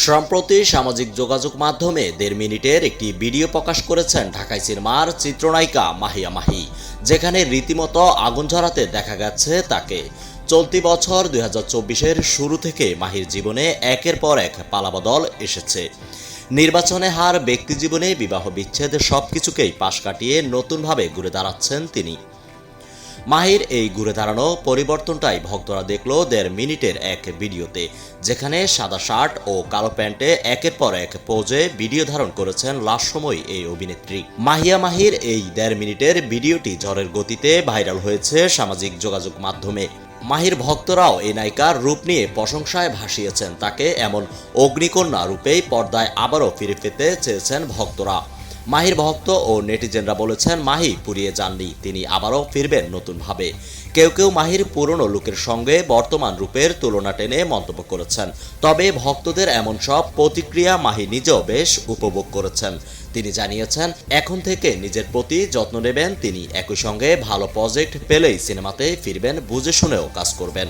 সম্প্রতি সামাজিক যোগাযোগ মাধ্যমে 1.5 মিনিটের একটি ভিডিও প্রকাশ করেছেন ঢাকাই সিনেমার চিত্রনায়িকা মাহিয়া মাহি, যেখানে রীতিমতো আগুন ঝরাতে দেখা গেছে তাকে। চলতি বছর 2024-এর শুরু থেকে মাহির জীবনে একের পর এক পালাবদল এসেছে। নির্বাচনে হার, ব্যক্তিজীবনে বিবাহ বিচ্ছেদ, সবকিছুকেই পাশ কাটিয়ে নতুনভাবে ঘুরে দাঁড়াচ্ছেন তিনি। মাহির এই ঘুরে দাঁড়ানো পরিবর্তনটাই ভক্তরা দেখলো 1.5 মিনিটের এক ভিডিওতে, যেখানে সাদা শার্ট ও কালো প্যান্টে একের পর এক পোজে ভিডিও ধারণ করেছেন লাস্যময়ী এই অভিনেত্রী। মাহিয়া মাহির এই 1.5 মিনিটের ভিডিওটি ঝড়ের গতিতে ভাইরাল হয়েছে সামাজিক যোগাযোগ মাধ্যমে। মাহির ভক্তরাও এই নায়িকার রূপ নিয়ে প্রশংসায় ভাসিয়েছেন তাকে। এমন অগ্নিকন্যা রূপেই পর্দায় আবারও ফিরে পেতে চেয়েছেন ভক্তরা। মাহির ভক্ত ও নেটিজেনরা বলেছেন মাহি পুড়িয়ে যাননি, তিনি আবারও ফিরবেন নতুনভাবে। কেউ কেউ মাহির পুরনো লুকের সঙ্গে বর্তমান রূপের তুলনা টেনে মন্তব্য করেছেন। তবে ভক্তদের এমন সব প্রতিক্রিয়া মাহি নিজেও বেশ উপভোগ করেছেন। তিনি জানিয়েছেন এখন থেকে নিজের প্রতি যত্ন নেবেন তিনি, একই সঙ্গে ভালো প্রজেক্ট পেলেই সিনেমাতে ফিরবেন, বুঝে শুনেও কাজ করবেন।